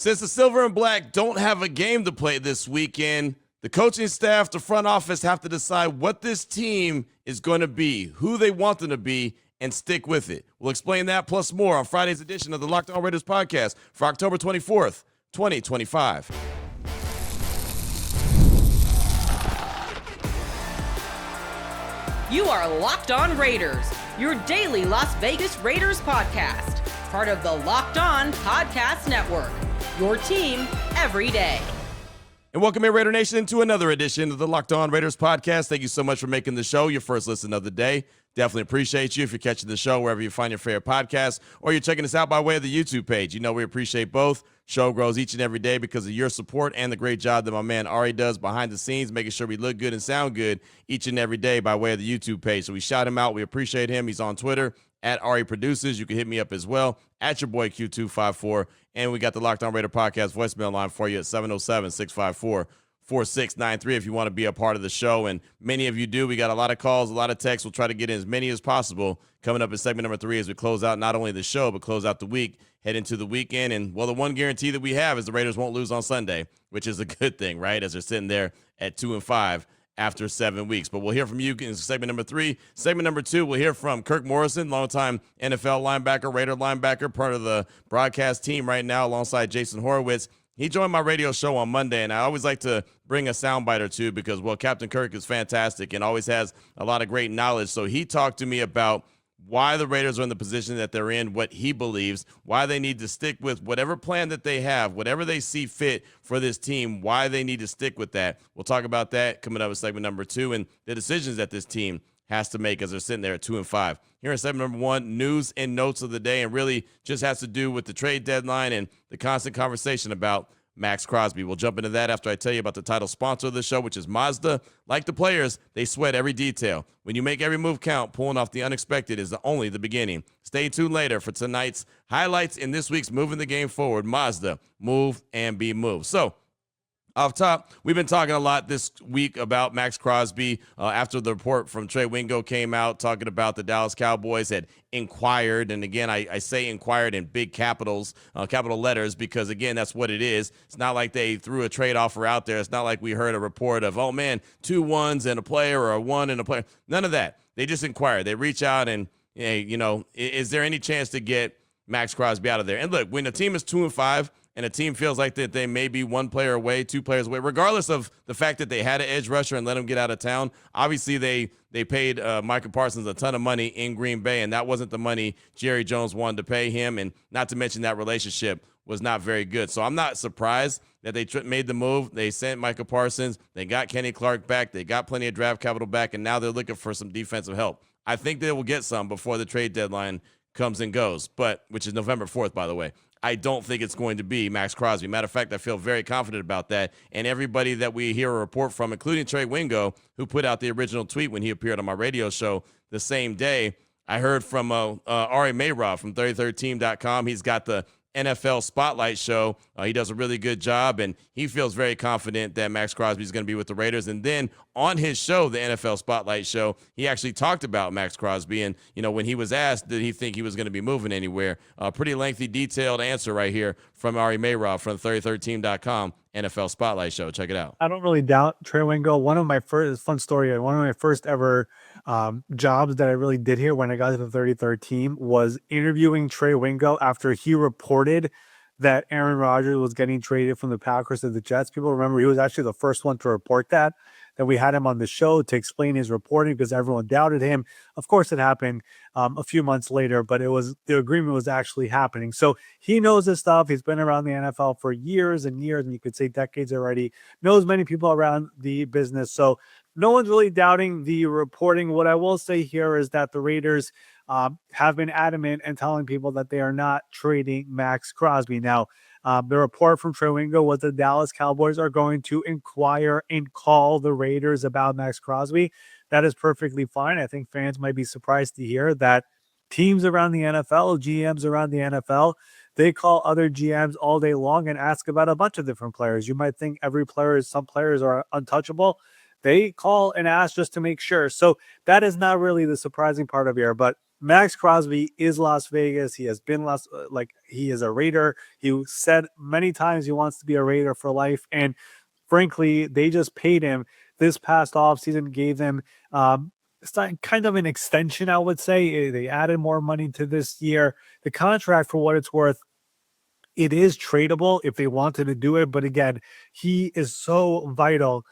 Since the Silver and Black don't have a game to play this weekend, the coaching staff, the front office have to decide what this team is going to be, who they want them to be, and stick with it. We'll explain that plus more on Friday's edition of the Locked On Raiders podcast for October 24th, 2025. You are Locked On Raiders, your daily Las Vegas Raiders podcast, part of the Locked On Podcast Network, your team every day. And welcome in, Raider Nation, to another edition of the Locked On Raiders podcast. Thank you so much for making the show your first listen of the day. Definitely appreciate you if you're catching the show wherever you find your favorite podcast, or you're checking us out by way of the YouTube page. You know we appreciate both. Show grows each and every day because of your support and the great job that my man Ari does behind the scenes, making sure we look good and sound good each and every day by way of the YouTube page. So we shout him out. We appreciate him. He's on Twitter at Ari Produces. You can hit me up as well at your boy Q254. And we got the Locked On Raider podcast voicemail line for you at 707-654-4693 if you want to be a part of the show. And many of you do. We got a lot of calls, a lot of texts. We'll try to get in as many as possible coming up in segment number 3 as we close out not only the show, but close out the week, head into the weekend. And, well, the one guarantee that we have is the Raiders won't lose on Sunday, which is a good thing, right, as they're sitting there at 2-5 after 7 weeks. But we'll hear from you in segment number 3. Segment number 2, we'll hear from Kirk Morrison, longtime NFL linebacker, Raider linebacker, part of the broadcast team right now alongside Jason Horowitz. He joined my radio show on Monday, and I always like to bring a soundbite or two because, well, Captain Kirk is fantastic and always has a lot of great knowledge. So he talked to me about why the Raiders are in the position that they're in, what he believes, why they need to stick with whatever plan that they have, whatever they see fit for this team, why they need to stick with that. We'll talk about that coming up in segment number 2 and the decisions that this team has to make as they're sitting there at 2-5. Here in segment number 1, news and notes of the day, and really just has to do with the trade deadline and the constant conversation about Maxx Crosby. We'll jump into that after I tell you about the title sponsor of the show, which is Mazda. Like the players, they sweat every detail. When you make every move count, pulling off the unexpected is only the beginning. Stay tuned later for tonight's highlights in this week's Moving the Game Forward. Mazda, move and be moved. So, off top, we've been talking a lot this week about Maxx Crosby after the report from Trey Wingo came out talking about the Dallas Cowboys had inquired. And again, I say inquired in big capitals, capital letters, because, again, that's what it is. It's not like they threw a trade offer out there. It's not like we heard a report of, oh, man, 2 ones and a player or a 1 and a player. None of that. They just inquired. They reach out and, hey, you know, is there any chance to get Maxx Crosby out of there? And look, when a team is 2-5, and a team feels like that they may be 1 player away, 2 players away, regardless of the fact that they had an edge rusher and let him get out of town. Obviously, they paid Micah Parsons a ton of money in Green Bay, and that wasn't the money Jerry Jones wanted to pay him, and not to mention that relationship was not very good. So I'm not surprised that they made the move. They sent Micah Parsons. They got Kenny Clark back. They got plenty of draft capital back, and now they're looking for some defensive help. I think they will get some before the trade deadline comes and goes, which is November 4th, by the way. I don't think it's going to be Maxx Crosby. Matter of fact, I feel very confident about that. And everybody that we hear a report from, including Trey Wingo, who put out the original tweet when he appeared on my radio show the same day, I heard from Ari Mayrod from 33team.com. He's got the NFL Spotlight show. He does a really good job, and he feels very confident that Maxx Crosby is going to be with the Raiders. And then on his show, the NFL Spotlight show, he actually talked about Maxx Crosby. And, you know, when he was asked, did he think he was going to be moving anywhere? A pretty lengthy, detailed answer right here from Ari Mayrod from 33team.com NFL Spotlight show. Check it out. I don't really doubt Trey Wingo. One of my first ever jobs that I really did here when I got to the 33rd team was interviewing Trey Wingo after he reported that Aaron Rodgers was getting traded from the Packers to the Jets. People remember he was actually the first one to report that. Then we had him on the show to explain his reporting because everyone doubted him. Of course, it happened a few months later, but the agreement was actually happening. So he knows his stuff. He's been around the NFL for years and years, and you could say decades already. Knows many people around the business. So no one's really doubting the reporting. What I will say here is that the Raiders have been adamant and telling people that they are not trading Maxx Crosby. Now, the report from Trey Wingo was the Dallas Cowboys are going to inquire and call the Raiders about Maxx Crosby. That is perfectly fine. I think fans might be surprised to hear that teams around the NFL, GMs around the NFL, they call other GMs all day long and ask about a bunch of different players. You might think some players are untouchable. They call and ask just to make sure. So that is not really the surprising part of here. But Maxx Crosby is Las Vegas. He has been he is a Raider. He said many times he wants to be a Raider for life. And frankly, they just paid him this past offseason, gave them it's not kind of an extension, I would say. They added more money to this year. The contract, for what it's worth, it is tradable if they wanted to do it. But again, he is so vital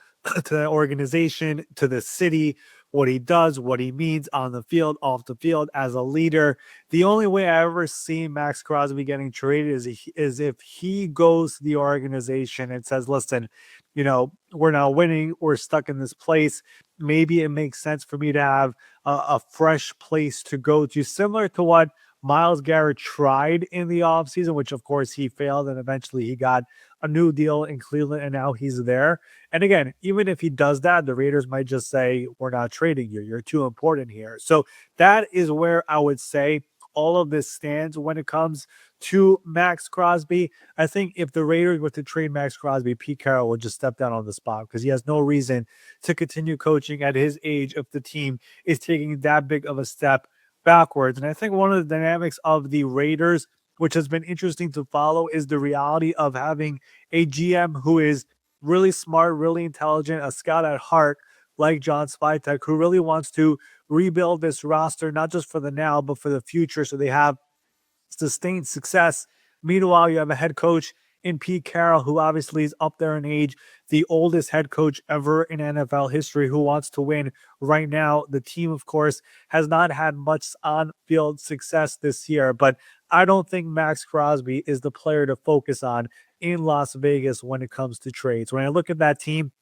to the organization, to the city, what he does, what he means on the field, off the field as a leader. The only way I ever see Maxx Crosby getting traded is if he goes to the organization and says, listen, we're not winning. We're stuck in this place. Maybe it makes sense for me to have a fresh place to go to, similar to what Myles Garrett tried in the offseason, which of course he failed, and eventually he got a new deal in Cleveland, and now he's there. And again, even if he does that, the Raiders might just say, we're not trading you. You're too important here. So that is where I would say all of this stands when it comes to Maxx Crosby. I think if the Raiders were to trade Maxx Crosby, Pete Carroll would just step down on the spot because he has no reason to continue coaching at his age if the team is taking that big of a step backwards. And I think one of the dynamics of the Raiders, which has been interesting to follow, is the reality of having a GM who is really smart, really intelligent, a scout at heart, like John Spytek, who really wants to rebuild this roster, not just for the now, but for the future, so they have sustained success. Meanwhile, you have a head coach in Pete Carroll, who obviously is up there in age, the oldest head coach ever in NFL history, who wants to win right now. The team, of course, has not had much on-field success this year, but I don't think Maxx Crosby is the player to focus on in Las Vegas when it comes to trades. When I look at that team,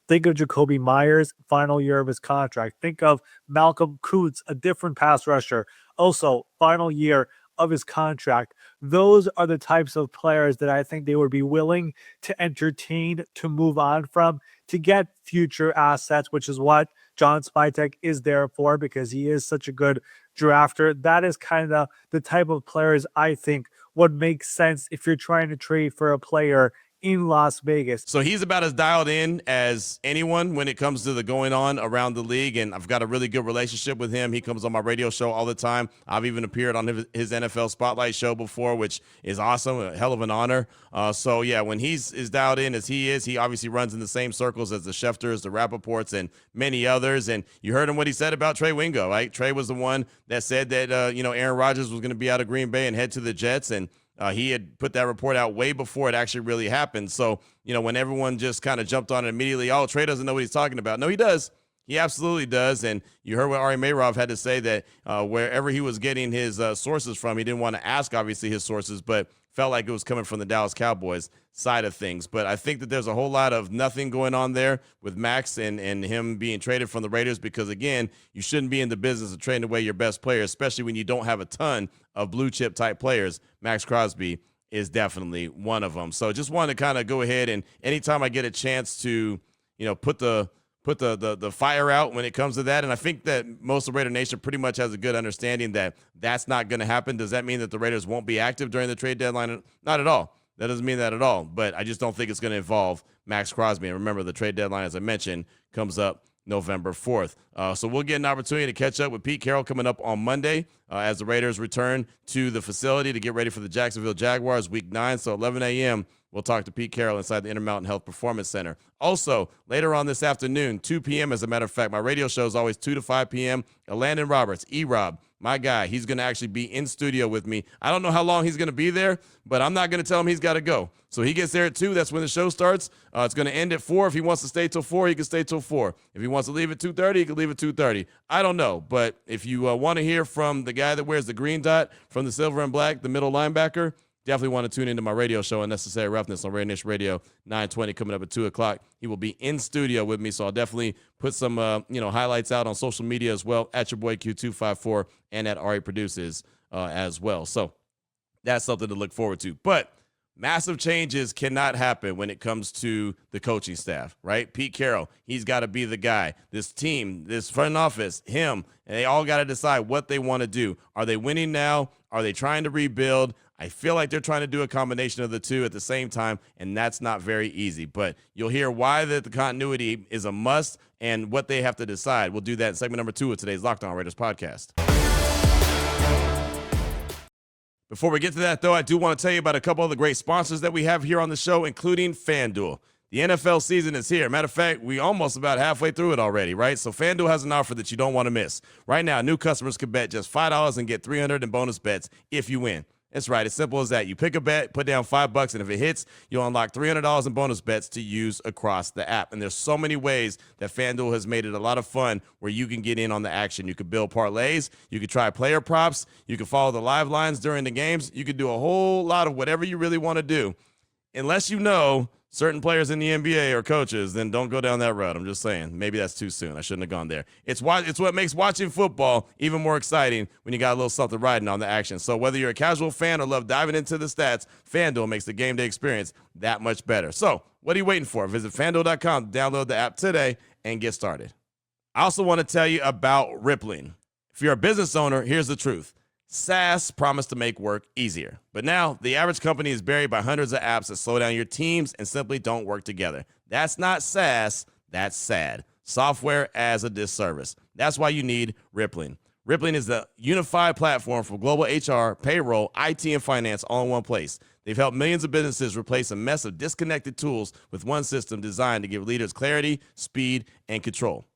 think of Jacoby Myers, final year of his contract. Think of Malcolm Kuntz, a different pass rusher, also final year of his contract. Those are the types of players that I think they would be willing to entertain, to move on from, to get future assets, which is what John Spytek is there for, because he is such a good drafter. That is kind of the type of players I think would make sense if you're trying to trade for a player in Las Vegas. So he's about as dialed in as anyone when it comes to the going on around the league, and I've got a really good relationship with him. He comes on my radio show all the time. I've even appeared on his NFL Spotlight show before, which is awesome, a hell of an honor. So yeah, when he's as dialed in as he is, he obviously runs in the same circles as the Schefters, the Rappaports, and many others. And you heard him what he said about Trey Wingo, right? Trey was the one that said that Aaron Rodgers was going to be out of Green Bay and head to the Jets, and he had put that report out way before it actually really happened. So, when everyone just kind of jumped on it immediately, oh, Trey doesn't know what he's talking about. No, he does. He absolutely does. And you heard what Ari Mayrov had to say, that wherever he was getting his sources from, he didn't want to ask, obviously, his sources, but felt like it was coming from the Dallas Cowboys side of things. But I think that there's a whole lot of nothing going on there with Maxx and him being traded from the Raiders, because, again, you shouldn't be in the business of trading away your best players, especially when you don't have a ton of blue chip type players. Maxx Crosby is definitely one of them. So just wanted to kind of go ahead, and anytime I get a chance to, put the fire out when it comes to that. And I think that most of Raider Nation pretty much has a good understanding that that's not going to happen. Does that mean that the Raiders won't be active during the trade deadline? Not at all. That doesn't mean that at all. But I just don't think it's going to involve Maxx Crosby. And remember, the trade deadline, as I mentioned, comes up November 4th. So we'll get an opportunity to catch up with Pete Carroll coming up on Monday as the Raiders return to the facility to get ready for the Jacksonville Jaguars Week 9. So 11 a.m., we'll talk to Pete Carroll inside the Intermountain Health Performance Center. Also, later on this afternoon, 2 p.m., as a matter of fact, my radio show is always 2 to 5 p.m. Landon Roberts, E-Rob, my guy, he's going to actually be in studio with me. I don't know how long he's going to be there, but I'm not going to tell him he's got to go. So he gets there at 2. That's when the show starts. It's going to end at 4. If he wants to stay till 4, he can stay till 4. If he wants to leave at 2:30, he can leave at 2:30. I don't know. But if you want to hear from the guy that wears the green dot from the silver and black, the middle linebacker, definitely want to tune into my radio show, Unnecessary Roughness, on Raider Nation Radio 920, coming up at 2 o'clock. He will be in studio with me, so I'll definitely put some highlights out on social media as well, at your boy Q254 and at Ari Produces as well. So that's something to look forward to. But massive changes cannot happen when it comes to the coaching staff, right? Pete Carroll, he's got to be the guy. This team, this front office, him, and they all got to decide what they want to do. Are they winning now? Are they trying to rebuild? I feel like they're trying to do a combination of the two at the same time, and that's not very easy. But you'll hear why the continuity is a must and what they have to decide. We'll do that in segment number 2 of today's Locked On Raiders podcast. Before we get to that, though, I do want to tell you about a couple of the great sponsors that we have here on the show, including FanDuel. The NFL season is here. Matter of fact, we almost about halfway through it already, right? So FanDuel has an offer that you don't want to miss. Right now, new customers can bet just $5 and get $300 in bonus bets if you win. That's right. It's simple as that. You pick a bet, put down $5, and if it hits, you'll unlock $300 in bonus bets to use across the app. And there's so many ways that FanDuel has made it a lot of fun where you can get in on the action. You can build parlays. You can try player props. You can follow the live lines during the games. You can do a whole lot of whatever you really want to do. Unless you know certain players in the NBA or coaches, then don't go down that road. I'm just saying. Maybe that's too soon. I shouldn't have gone there. It's what makes watching football even more exciting when you got a little something riding on the action. So whether you're a casual fan or love diving into the stats, FanDuel makes the game day experience that much better. So what are you waiting for? Visit FanDuel.com, download the app today, and get started. I also want to tell you about Rippling. If you're a business owner, here's the truth. SaaS promised to make work easier. But now, the average company is buried by hundreds of apps that slow down your teams and simply don't work together. That's not SaaS, that's sad. Software as a disservice. That's why you need Rippling. Rippling is the unified platform for global HR, payroll, IT, and finance all in one place. They've helped millions of businesses replace a mess of disconnected tools with one system designed to give leaders clarity, speed, and control.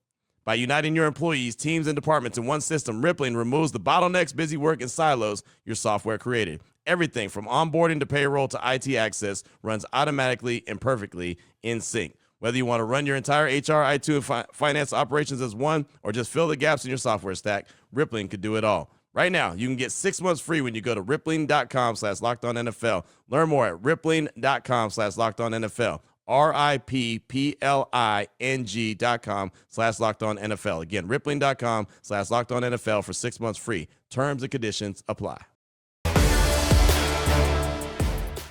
By uniting your employees, teams, and departments in one system, Rippling removes the bottlenecks, busy work, and silos your software created. Everything from onboarding to payroll to IT access runs automatically and perfectly in sync. Whether you want to run your entire HR, IT, and finance operations as one or just fill the gaps in your software stack, Rippling could do it all. Right now, you can get 6 months free when you go to rippling.com/LockedOnNFL. Learn more at rippling.com/LockedOnNFL. rippling.com/LockedOnNFL. Again, rippling.com/LockedOnNFL for 6 months free. Terms and conditions apply.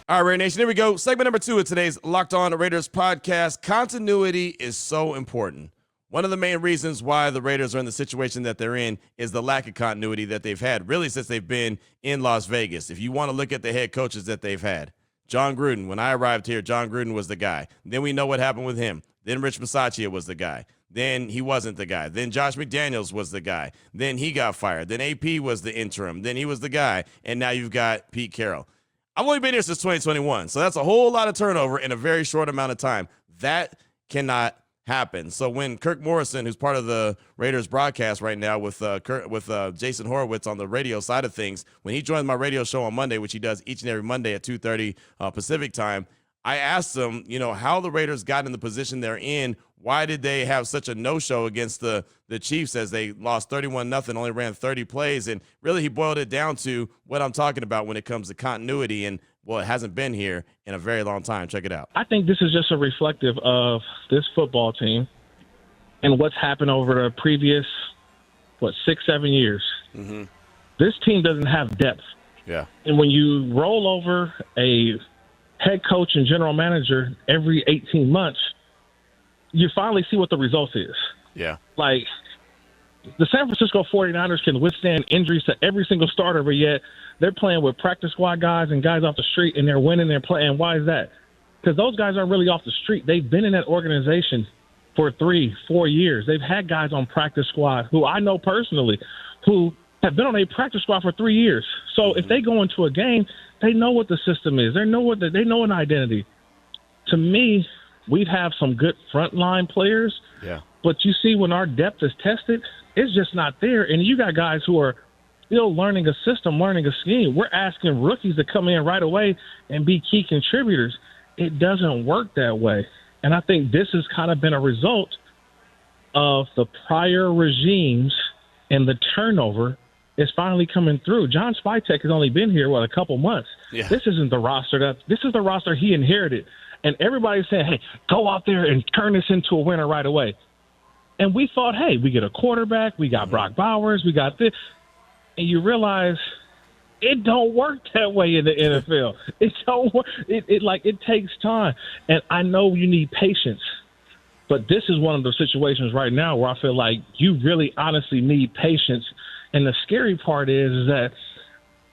All right, Raider Nation, here we go. Segment number 2 of today's Locked On Raiders podcast. Continuity is so important. One of the main reasons why the Raiders are in the situation that they're in is the lack of continuity that they've had, really, since they've been in Las Vegas. If you want to look at the head coaches that they've had, John Gruden, when I arrived here, John Gruden was the guy. Then we know what happened with him. Then Rich Bisaccia was the guy. Then he wasn't the guy. Then Josh McDaniels was the guy. Then he got fired. Then AP was the interim. Then he was the guy. And now you've got Pete Carroll. I've only been here since 2021, so that's a whole lot of turnover in a very short amount of time. That cannot happen. So when Kirk Morrison, who's part of the Raiders broadcast right now with Jason Horowitz on the radio side of things, when he joined my radio show on Monday, which he does each and every Monday at 2:30 Pacific time, I asked him, how the Raiders got in the position they're in. Why did they have such a no-show against the Chiefs as they lost 31-0, only ran 30 plays? And really, he boiled it down to what I'm talking about when it comes to continuity. And, well, it hasn't been here in a very long time. Check it out. I think this is just a reflective of this football team and what's happened over the previous, 6-7 years. Mm-hmm. This team doesn't have depth. Yeah. And when you roll over a head coach and general manager every 18 months, you finally see what the result is. Yeah. Like, the San Francisco 49ers can withstand injuries to every single starter, but yet they're playing with practice squad guys and guys off the street, and they're winning their play. And why is that? Because those guys aren't really off the street. They've been in that organization for 3-4 years. They've had guys on practice squad who I know personally who have been on a practice squad for 3 years. So if they go into a game, they know what the system is. They know an identity. To me, we'd have some good frontline players. Yeah. But you see, when our depth is tested, it's just not there. And you got guys who are still learning a system, learning a scheme. We're asking rookies to come in right away and be key contributors. It doesn't work that way. And I think this has kind of been a result of the prior regimes, and the turnover is finally coming through. John Spytek has only been here, a couple months. Yeah. This isn't the roster this is the roster he inherited. And everybody's saying, hey, go out there and turn this into a winner right away. And we thought, hey, we get a quarterback, we got Brock Bowers, we got this. And you realize it don't work that way in the NFL. It don't work. It takes time. And I know you need patience. But this is one of those situations right now where I feel like you really honestly need patience. And the scary part is that,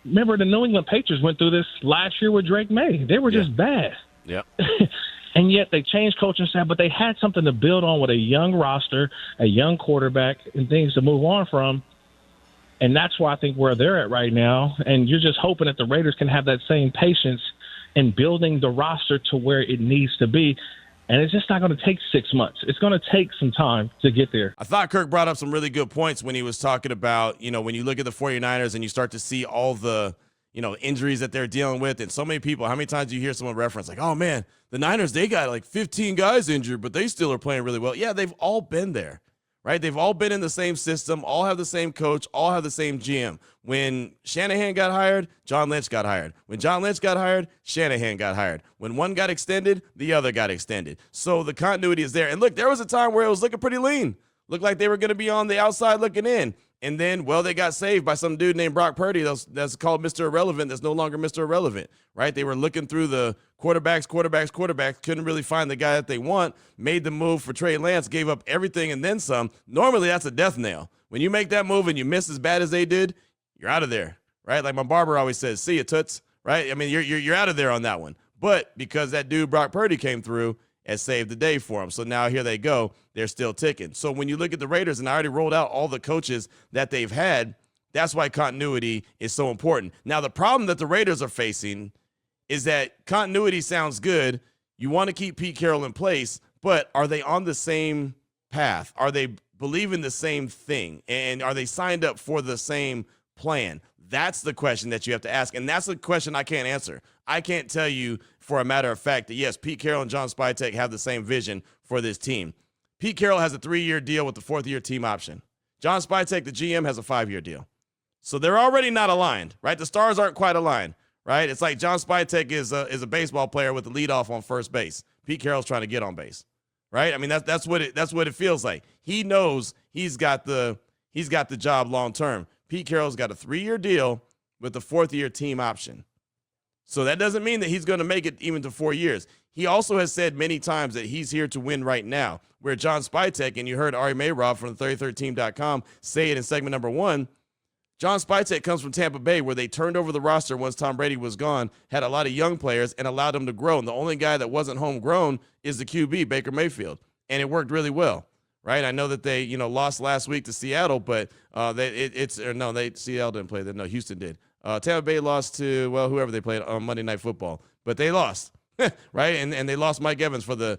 remember, the New England Patriots went through this last year with Drake May. They were just bad. Yep. And yet they changed coaching staff, but they had something to build on with a young roster, a young quarterback, and things to move on from. And that's why I think where they're at right now. And you're just hoping that the Raiders can have that same patience in building the roster to where it needs to be. And it's just not going to take 6 months. It's going to take some time to get there. I thought Kirk brought up some really good points when he was talking about, when you look at the 49ers and you start to see all the, injuries that they're dealing with. And so many people, how many times do you hear someone reference like, oh man, the Niners, they got like 15 guys injured, but they still are playing really well. Yeah, they've all been there, right? They've all been in the same system, all have the same coach, all have the same GM. When Shanahan got hired, John Lynch got hired. When John Lynch got hired, Shanahan got hired. When one got extended, the other got extended. So the continuity is there. And look, there was a time where it was looking pretty lean. Looked like they were going to be on the outside looking in. And then, they got saved by some dude named Brock Purdy that's called Mr. Irrelevant, that's no longer Mr. Irrelevant, right? They were looking through the quarterbacks, couldn't really find the guy that they want, made the move for Trey Lance, gave up everything and then some. Normally, that's a death knell. When you make that move and you miss as bad as they did, you're out of there, right? Like my barber always says, see ya, toots, right? I mean, you're out of there on that one. But because that dude Brock Purdy came through, has saved the day for them. So now here they go. They're still ticking. So when you look at the Raiders, and I already rolled out all the coaches that they've had, that's why continuity is so important. Now, the problem that the Raiders are facing is that continuity sounds good. You want to keep Pete Carroll in place, but are they on the same path? Are they believing the same thing? And are they signed up for the same plan? That's the question that you have to ask, and that's the question I can't answer. I can't tell you for a matter of fact that, yes, Pete Carroll and John Spytek have the same vision for this team. Pete Carroll has a 3-year deal with the 4th-year team option. John Spytek, the GM, has a 5-year deal. So they're already not aligned, right? The stars aren't quite aligned, right? It's like John Spytek is a baseball player with the leadoff on first base. Pete Carroll's trying to get on base, right? I mean, that's what it feels like. He knows he's got the job long term. Pete Carroll's got a 3-year deal with the 4th-year team option. So that doesn't mean that he's going to make it even to 4 years. He also has said many times that he's here to win right now, where John Spytek, and you heard Ari Mayrob from the 33team.com say it in segment number 1, John Spytek comes from Tampa Bay, where they turned over the roster once Tom Brady was gone, had a lot of young players, and allowed them to grow. And the only guy that wasn't homegrown is the QB, Baker Mayfield. And it worked really well, right? I know that they, lost last week to Seattle, but Seattle didn't play. No, Houston did. Tampa Bay lost to, whoever they played on Monday Night Football, but they lost, right? And they lost Mike Evans for the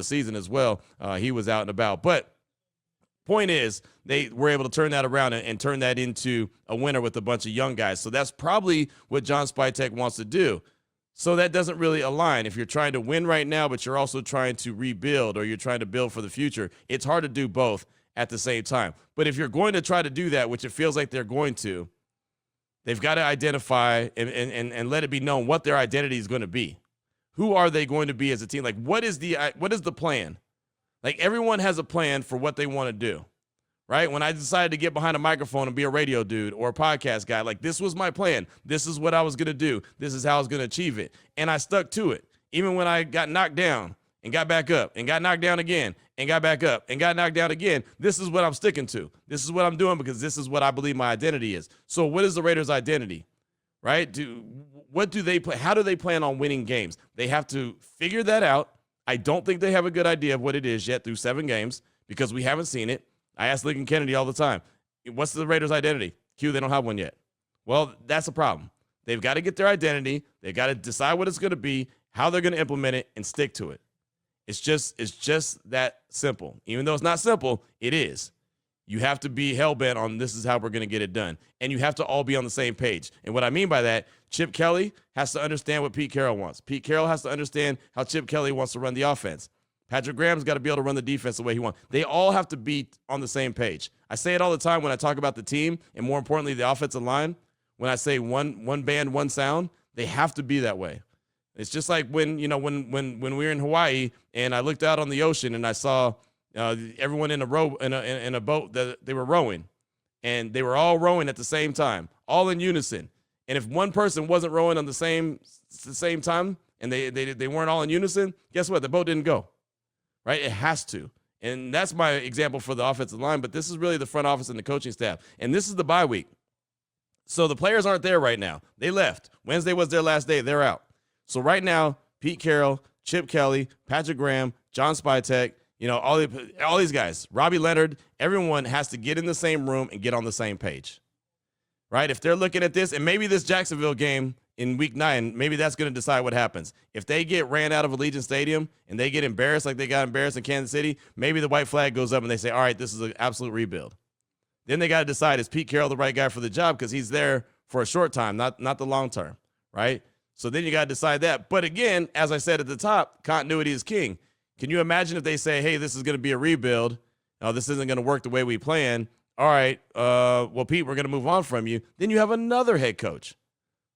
season as well. He was out and about. But point is, they were able to turn that around and turn that into a winner with a bunch of young guys. So that's probably what John Spytek wants to do. So that doesn't really align. If you're trying to win right now, but you're also trying to rebuild or you're trying to build for the future, it's hard to do both at the same time. But if you're going to try to do that, which it feels like they're going to, they've got to identify and let it be known what their identity is going to be. Who are they going to be as a team? Like, what is the plan? Like, everyone has a plan for what they want to do, right? When I decided to get behind a microphone and be a radio dude or a podcast guy, like, this was my plan. This is what I was going to do. This is how I was going to achieve it. And I stuck to it. Even when I got knocked down and got back up and got knocked down again and got back up and got knocked down again, this is what I'm sticking to. This is what I'm doing because this is what I believe my identity is. So what is the Raiders' identity, right? What do they play? How do they plan on winning games? They have to figure that out. I don't think they have a good idea of what it is yet through 7 games because we haven't seen it. I ask Lincoln Kennedy all the time, what's the Raiders' identity? Q, they don't have one yet. Well, that's a problem. They've got to get their identity. They've got to decide what it's going to be, how they're going to implement it, and stick to it. It's just that simple. Even though it's not simple, it is. You have to be hell-bent on this is how we're going to get it done. And you have to all be on the same page. And what I mean by that, Chip Kelly has to understand what Pete Carroll wants. Pete Carroll has to understand how Chip Kelly wants to run the offense. Patrick Graham's got to be able to run the defense the way he wants. They all have to be on the same page. I say it all the time when I talk about the team, and more importantly, the offensive line. When I say one band, one sound, they have to be that way. It's just like when we were in Hawaii and I looked out on the ocean and I saw everyone in a boat that they were rowing, and they were all rowing at the same time, all in unison. And if one person wasn't rowing on the same time and they weren't all in unison, guess what? The boat didn't go, right? It has to. And that's my example for the offensive line, but this is really the front office and the coaching staff. And this is the bye week. So the players aren't there right now. They left. Wednesday was their last day. They're out. So right now, Pete Carroll, Chip Kelly, Patrick Graham, John Spytek, all these guys, Robbie Leonard, everyone has to get in the same room and get on the same page, right? If they're looking at this, and maybe this Jacksonville game in week 9, maybe that's going to decide what happens. If they get ran out of Allegiant Stadium and they get embarrassed like they got embarrassed in Kansas City, maybe the white flag goes up and they say, all right, this is an absolute rebuild. Then they got to decide, is Pete Carroll the right guy for the job? Because he's there for a short time, not the long term, right? So then you got to decide that. But again, as I said at the top, continuity is king. Can you imagine if they say, hey, this is going to be a rebuild. This isn't going to work the way we plan. All right, well, Pete, we're going to move on from you. Then you have another head coach,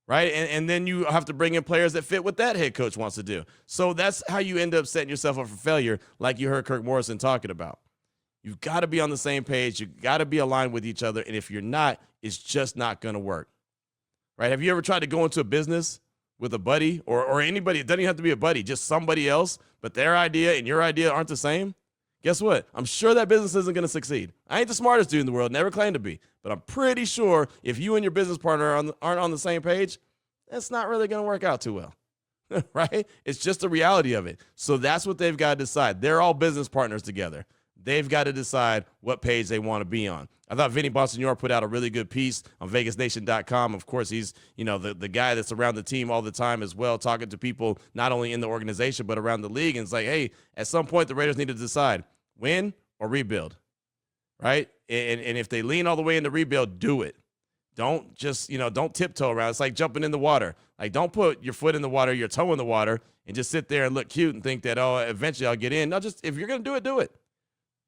right? And then you have to bring in players that fit what that head coach wants to do. So that's how you end up setting yourself up for failure, like you heard Kirk Morrison talking about. You've got to be on the same page. You've got to be aligned with each other. And if you're not, it's just not going to work, right? Have you ever tried to go into a business with a buddy or anybody? It doesn't even have to be a buddy, just somebody else, but their idea and your idea aren't the same? Guess what? I'm sure that business isn't going to succeed. I ain't the smartest dude in the world, never claimed to be, but I'm pretty sure if you and your business partner aren't on the same page, that's not really going to work out too well, right? It's just the reality of it. So that's what they've got to decide. They're all business partners together. They've got to decide what page they want to be on. I thought Vinny Bonsignore put out a really good piece on VegasNation.com. Of course, he's the guy that's around the team all the time as well, talking to people not only in the organization but around the league. And it's like, hey, at some point the Raiders need to decide win or rebuild, right? And if they lean all the way into rebuild, do it. Don't just don't tiptoe around. It's like jumping in the water. Like, don't put your foot in the water, your toe in the water, and just sit there and look cute and think that eventually I'll get in. No, just if you're gonna do it, do it.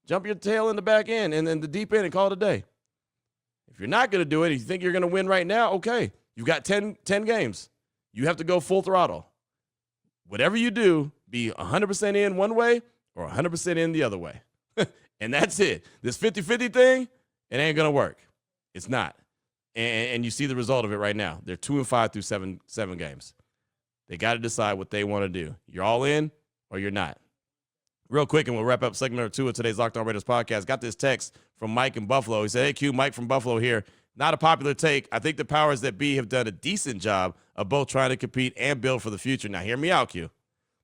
Jump your tail in the back end and then the deep end and call it a day. If you're not going to do it, if you think you're going to win right now, okay. You've got 10 games. You have to go full throttle. Whatever you do, be 100% in one way or 100% in the other way. And that's it. This 50-50 thing, it ain't going to work. It's not. And you see the result of it right now. They're 2-5 through seven games. They got to decide what they want to do. You're all in or you're not. Real quick, and we'll wrap up segment number 2 of today's Locked On Raiders podcast. Got this text from Mike in Buffalo. He said, hey, Q, Mike from Buffalo here. Not a popular take. I think the powers that be have done a decent job of both trying to compete and build for the future. Now, hear me out, Q.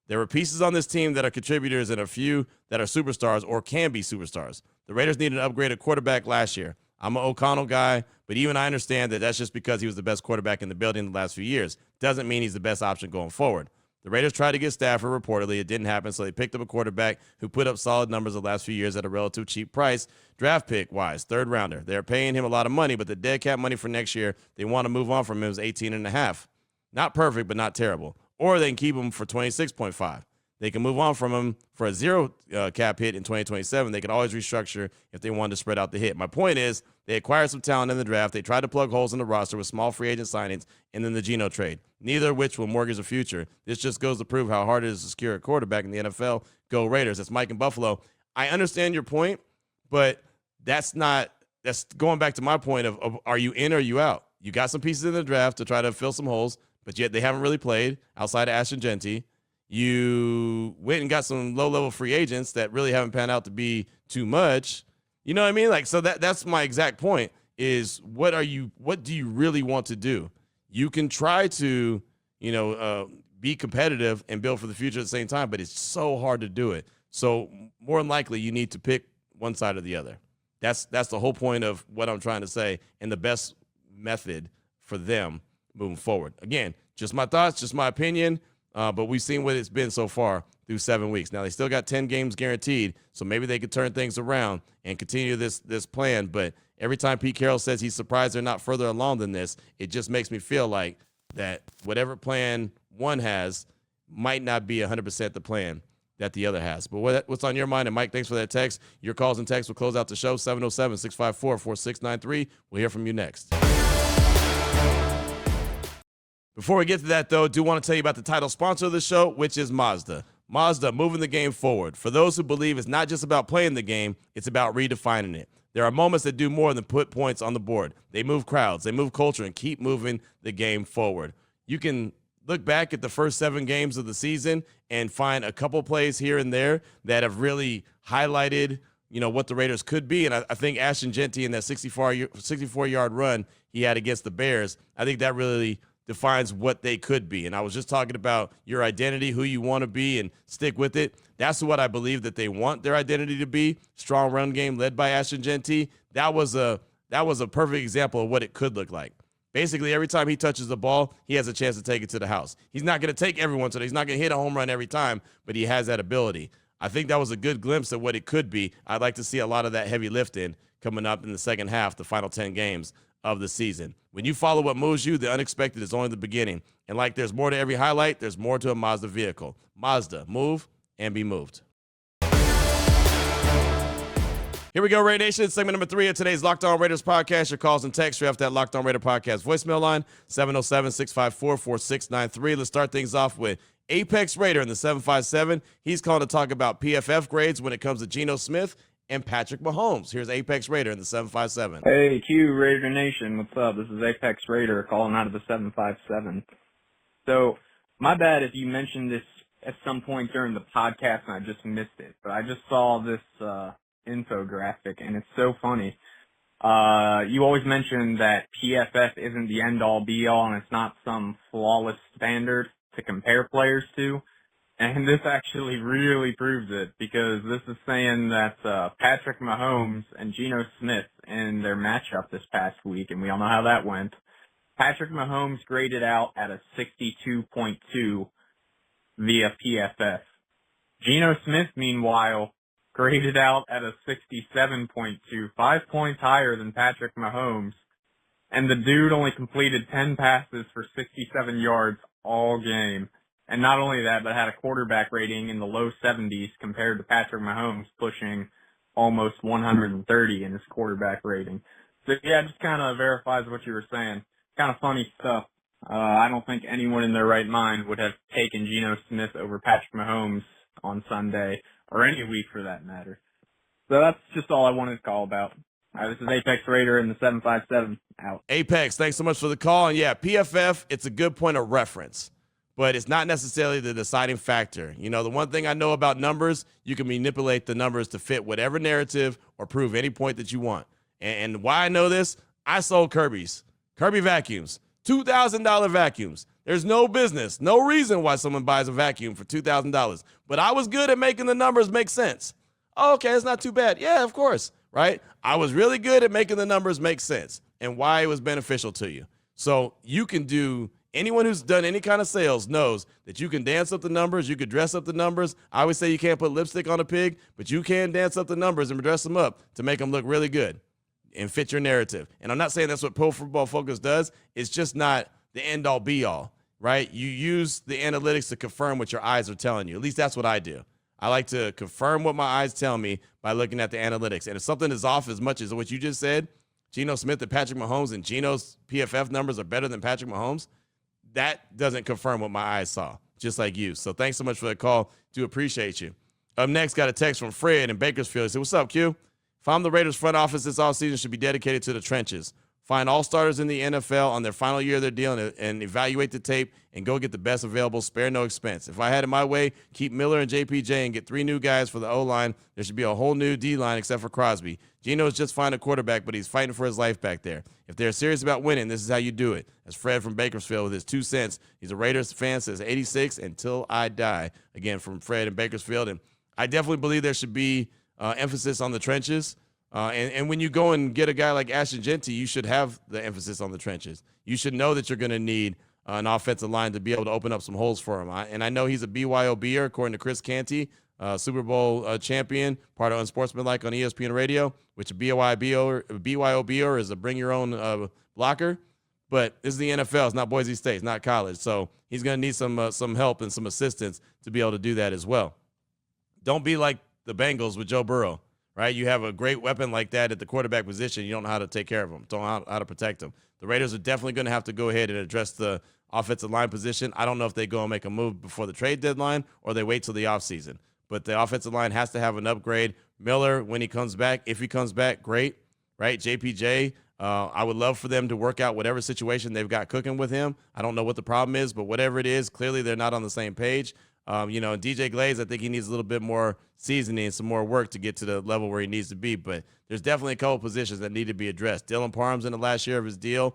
There were pieces on this team that are contributors and a few that are superstars or can be superstars. The Raiders needed an upgraded quarterback last year. I'm an O'Connell guy, but even I understand that that's just because he was the best quarterback in the building the last few years. Doesn't mean he's the best option going forward. The Raiders tried to get Stafford, reportedly. It didn't happen, so they picked up a quarterback who put up solid numbers the last few years at a relative cheap price, draft pick-wise, third rounder. They're paying him a lot of money, but the dead cap money for next year, they want to move on from him, is $18.5. Not perfect, but not terrible. Or they can keep him for $26.5. They can move on from him for a zero cap hit in 2027. They can always restructure if they wanted to spread out the hit. My point is, they acquired some talent in the draft. They tried to plug holes in the roster with small free agent signings and then the Geno trade, neither of which will mortgage the future. This just goes to prove how hard it is to secure a quarterback in the NFL. Go Raiders. That's Mike in Buffalo. I understand your point, but that's going back to my point of are you in or are you out? You got some pieces in the draft to try to fill some holes, but yet they haven't really played outside of Ashton Genty. You went and got some low-level free agents that really haven't panned out to be too much. You know what I mean? Like, so that's my exact point is what do you really want to do? You can try to, be competitive and build for the future at the same time, but it's so hard to do it. So more than likely you need to pick one side or the other. That's the whole point of what I'm trying to say and the best method for them moving forward. Again, just my thoughts, just my opinion. But we've seen what it's been so far through 7 weeks. Now, they still got 10 games guaranteed, so maybe they could turn things around and continue this plan. But every time Pete Carroll says he's surprised they're not further along than this, it just makes me feel like that whatever plan one has might not be 100% the plan that the other has. But what's on your mind? And, Mike, thanks for that text. Your calls and texts will close out the show, 707-654-4693. We'll hear from you next. Before we get to that, though, I do want to tell you about the title sponsor of the show, which is Mazda. Mazda, moving the game forward. For those who believe it's not just about playing the game, it's about redefining it. There are moments that do more than put points on the board. They move crowds, they move culture, and keep moving the game forward. You can look back at the first 7 games of the season and find a couple plays here and there that have really highlighted, what the Raiders could be. And I think Ashton Genty in that 64-yard run he had against the Bears, I think that really defines what they could be. And I was just talking about your identity, who you want to be, and stick with it. That's what I believe that they want their identity to be. Strong run game led by Ashton Genty. That was a perfect example of what it could look like. Basically, every time he touches the ball, he has a chance to take it to the house. He's not going to take everyone to it. He's not going to hit a home run every time, but he has that ability. I think that was a good glimpse of what it could be. I'd like to see a lot of that heavy lifting coming up in the second half, the final 10 games of the season. When you follow what moves you, the unexpected is only the beginning. And like there's more to every highlight, there's more to a Mazda vehicle. Mazda, move and be moved. Here we go, Raider Nation. Segment number 3 of today's Locked On Raiders podcast. Your calls and texts. You're off that Locked On Raider podcast voicemail line, 707-654-4693. Let's start things off with Apex Raider in the 757. He's calling to talk about PFF grades when it comes to Geno Smith and Patrick Mahomes. Here's Apex Raider in the 757. Hey, Q, Raider Nation. What's up? This is Apex Raider calling out of the 757. So, my bad if you mentioned this at some point during the podcast and I just missed it, but I just saw this infographic and it's so funny. You always mention that PFF isn't the end-all be-all and it's not some flawless standard to compare players to. And this actually really proves it, because this is saying that Patrick Mahomes and Geno Smith in their matchup this past week, and we all know how that went, Patrick Mahomes graded out at a 62.2 via PFF. Geno Smith, meanwhile, graded out at a 67.2, 5 points higher than Patrick Mahomes, and the dude only completed 10 passes for 67 yards all game. And not only that, but had a quarterback rating in the low 70s compared to Patrick Mahomes pushing almost 130 in his quarterback rating. So, yeah, it just kind of verifies what you were saying. Kind of funny stuff. I don't think anyone in their right mind would have taken Geno Smith over Patrick Mahomes on Sunday, or any week for that matter. So that's just all I wanted to call about. All right, this is Apex Raider in the 757. Out. Apex, thanks so much for the call. And, yeah, PFF, it's a good point of reference, but it's not necessarily the deciding factor. You know, the one thing I know about numbers, you can manipulate the numbers to fit whatever narrative or prove any point that you want. And why I know this, I sold Kirby vacuums, $2,000 vacuums. There's no business, no reason why someone buys a vacuum for $2,000. But I was good at making the numbers make sense. Oh, okay, it's not too bad. Yeah, of course, right? I was really good at making the numbers make sense and why it was beneficial to you. So you can do, anyone who's done any kind of sales knows that you can dance up the numbers, you could dress up the numbers. I always say you can't put lipstick on a pig, but you can dance up the numbers and dress them up to make them look really good and fit your narrative. And I'm not saying that's what Pro Football Focus does. It's just not the end-all, be-all, right? You use the analytics to confirm what your eyes are telling you. At least that's what I do. I like to confirm what my eyes tell me by looking at the analytics. And if something is off as much as what you just said, Geno Smith and Patrick Mahomes, and Geno's PFF numbers are better than Patrick Mahomes, that doesn't confirm what my eyes saw, just like you. So thanks so much for the call. Do appreciate you. Up next, got a text from Fred in Bakersfield. He said, what's up, Q? If I'm the Raiders front office, this offseason should be dedicated to the trenches. Find all starters in the NFL on their final year of their deal and evaluate the tape and go get the best available, spare no expense. If I had it my way, keep Miller and JPJ and get 3 new guys for the O-line. There should be a whole new D-line except for Crosby. Geno is just fine a quarterback, but he's fighting for his life back there. If they're serious about winning, this is how you do it. That's Fred from Bakersfield with his 2 cents. He's a Raiders fan since 86 until I die. Again, from Fred in Bakersfield. And I definitely believe there should be emphasis on the trenches. And when you go and get a guy like Ashton Genty, you should have the emphasis on the trenches. You should know that you're going to need an offensive line to be able to open up some holes for him. And I know he's a BYOBer, according to Chris Canty, Super Bowl champion, part of Unsportsmanlike on ESPN Radio, which a BYOBer is a bring-your-own blocker. But this is the NFL. It's not Boise State. It's not college. So he's going to need some help and some assistance to be able to do that as well. Don't be like the Bengals with Joe Burrow. Right, you have a great weapon like that at the quarterback position. You don't know how to take care of him. Don't know how to protect him. The Raiders are definitely going to have to go ahead and address the offensive line position. I don't know if they go and make a move before the trade deadline or they wait till the offseason. But the offensive line has to have an upgrade. Miller, when he comes back, if he comes back, great. Right, JPJ, I would love for them to work out whatever situation they've got cooking with him. I don't know what the problem is, but whatever it is, clearly they're not on the same page. DJ Glaze, I think he needs a little bit more seasoning and some more work to get to the level where he needs to be. But there's definitely a couple positions that need to be addressed. Dylan Parham's in the last year of his deal.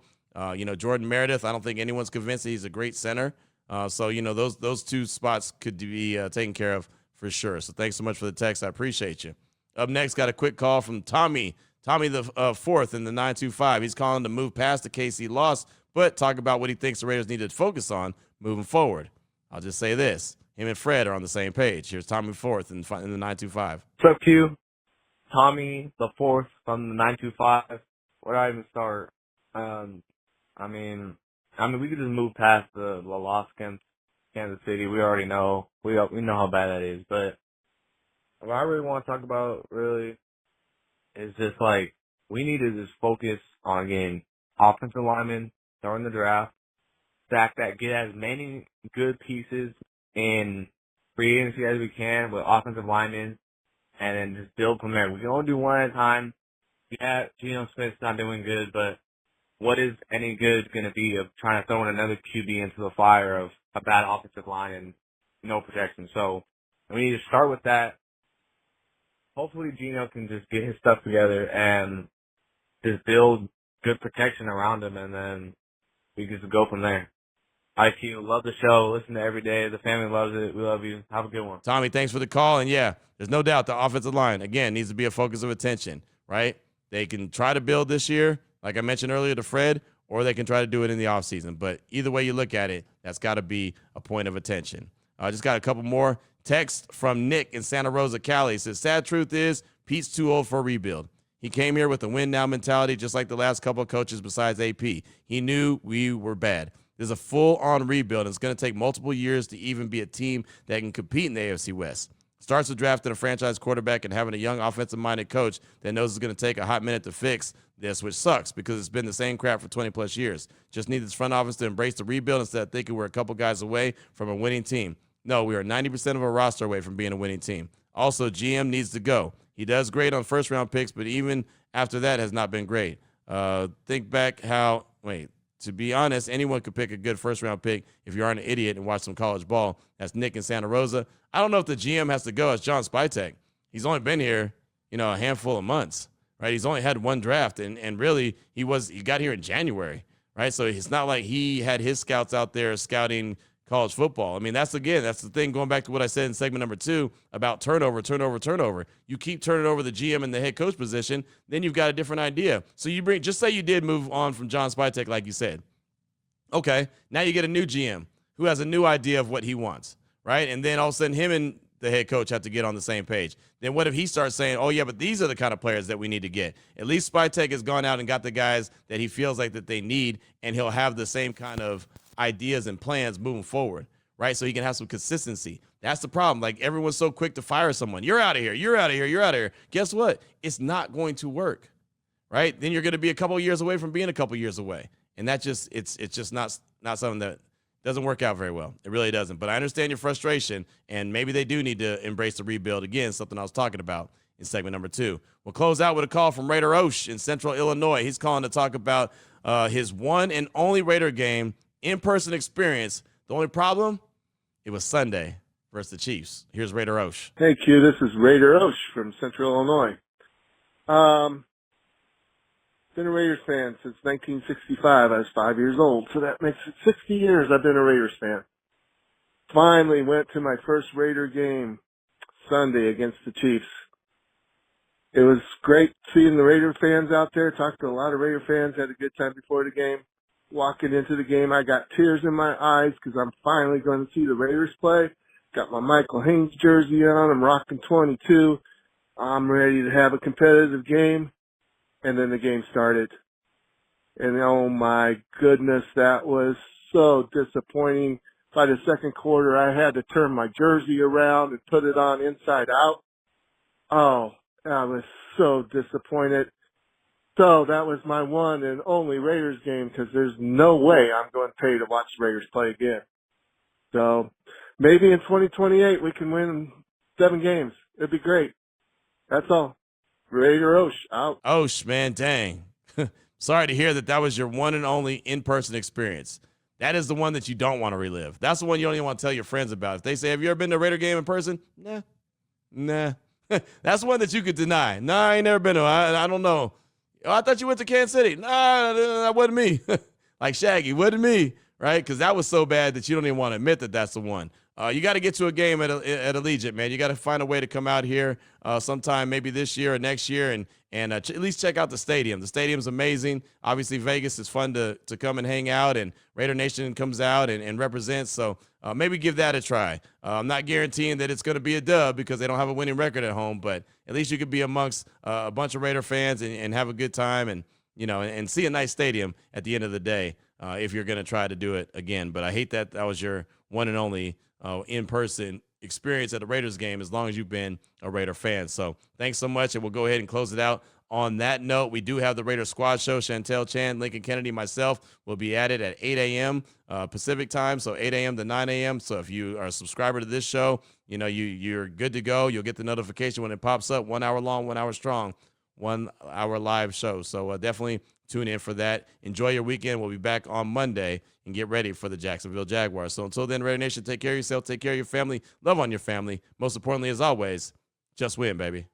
Jordan Meredith, I don't think anyone's convinced that he's a great center. So those two spots could be taken care of for sure. So thanks so much for the text. I appreciate you. Up next, got a quick call from Tommy. Tommy the fourth in the 925. He's calling to move past the KC loss, but talk about what he thinks the Raiders need to focus on moving forward. I'll just say this. Him and Fred are on the same page. Here's Tommy fourth in the 925. What's up, Q? Tommy the fourth from the 925. Where do I even start? I mean, we could just move past the loss against Kansas City. We already know. We know how bad that is. But what I really want to talk about really is just like we need to just focus on getting offensive linemen during the draft, stack that, get as many good pieces in free agency as we can with offensive linemen, and then just build from there. We can only do one at a time. Yeah, Geno Smith's not doing good, but what is any good going to be of trying to throw in another QB into the fire of a bad offensive line and no protection? So we need to start with that. Hopefully Geno can just get his stuff together and just build good protection around him, and then we can just go from there. IQ, love the show. Listen to every day. The family loves it. We love you. Have a good one. Tommy, thanks for the call. And, yeah, there's no doubt the offensive line, again, needs to be a focus of attention, right? They can try to build this year, like I mentioned earlier to Fred, or they can try to do it in the offseason. But either way you look at it, that's got to be a point of attention. I just got a couple more. Text from Nick in Santa Rosa, Cali. He says, sad truth is Pete's too old for a rebuild. He came here with a win-now mentality just like the last couple of coaches besides AP. He knew we were bad. There's a full-on rebuild, and it's going to take multiple years to even be a team that can compete in the AFC West. Starts with drafting a franchise quarterback and having a young offensive-minded coach that knows it's going to take a hot minute to fix this, which sucks because it's been the same crap for 20-plus years. Just need this front office to embrace the rebuild instead of thinking we're a couple guys away from a winning team. No, we are 90% of a roster away from being a winning team. Also, GM needs to go. He does great on first-round picks, but even after that has not been great. Think back how – to be honest, anyone could pick a good first-round pick if you aren't an idiot and watch some college ball. That's Nick in Santa Rosa. I don't know if the GM has to go as John Spytek. He's only been here, a handful of months, right? He's only had one draft, and really he got here in January, right? So it's not like he had his scouts out there scouting college football. I mean, that's the thing, going back to what I said in segment number 2 about turnover. You keep turning over the GM and the head coach position, then you've got a different idea. So just say you did move on from John Spytek like you said. Okay, now you get a new GM who has a new idea of what he wants, right? And then all of a sudden him and the head coach have to get on the same page. Then what if he starts saying, oh, yeah, but these are the kind of players that we need to get? At least Spytek has gone out and got the guys that he feels like that they need, and he'll have the same kind of ideas and plans moving forward, right? So he can have some consistency. That's the problem. Like, everyone's so quick to fire someone. You're out of here. You're out of here. You're out of here. Guess what? It's not going to work, right? Then you're going to be a couple of years away from being a couple of years away. And that just, it's just not something that doesn't work out very well. It really doesn't. But I understand your frustration, and maybe they do need to embrace the rebuild again, something I was talking about in segment number 2. We'll close out with a call from Raider Osh in Central Illinois. He's calling to talk about his one and only Raider game in-person experience. The only problem, it was Sunday versus the Chiefs. Here's Raider Osh. Hey, Q, this is Raider Osh from Central Illinois. Been a Raiders fan since 1965. I was 5 years old, so that makes it 60 years I've been a Raiders fan. Finally went to my first Raider game Sunday against the Chiefs. It was great seeing the Raider fans out there. Talked to a lot of Raider fans, had a good time before the game. Walking into the game, I got tears in my eyes because I'm finally going to see the Raiders play. Got my Michael Haynes jersey on. I'm rocking 22. I'm ready to have a competitive game. And then the game started. And oh my goodness, that was so disappointing. By the second quarter, I had to turn my jersey around and put it on inside out. Oh, I was so disappointed. So that was my one and only Raiders game because there's no way I'm going to pay to watch the Raiders play again. So maybe in 2028 we can win 7 games. It'd be great. That's all. Raider Osh out. Osh, man, dang. Sorry to hear that was your one and only in-person experience. That is the one that you don't want to relive. That's the one you don't even want to tell your friends about. If they say, have you ever been to a Raider game in person? Nah. That's one that you could deny. Nah, I ain't never been to. I don't know. Oh, I thought you went to Kansas City. Nah, that wasn't me. like Shaggy, wasn't me, right? Because that was so bad that you don't even want to admit that that's the one. You got to get to a game at Allegiant, man. You got to find a way to come out here sometime, maybe this year or next year, and at least check out the stadium. The stadium's amazing. Obviously, Vegas is fun to come and hang out, and Raider Nation comes out and represents. So maybe give that a try. I'm not guaranteeing that it's going to be a dub because they don't have a winning record at home, but at least you could be amongst a bunch of Raider fans and have a good time and see a nice stadium at the end of the day if you're going to try to do it again. But I hate that was your one and only in-person experience at a Raiders game as long as you've been a Raider fan. So thanks so much, and we'll go ahead and close it out. On that note, we do have the Raider Squad Show. Chantel Chan, Lincoln Kennedy, myself will be at it at 8 a.m. Pacific time, so 8 a.m. to 9 a.m. So if you are a subscriber to this show, you're good to go. You'll get the notification when it pops up. 1 hour long, 1 hour strong, 1 hour live show. So definitely tune in for that. Enjoy your weekend. We'll be back on Monday and get ready for the Jacksonville Jaguars. So until then, Raider Nation, take care of yourself, take care of your family, love on your family. Most importantly, as always, just win, baby.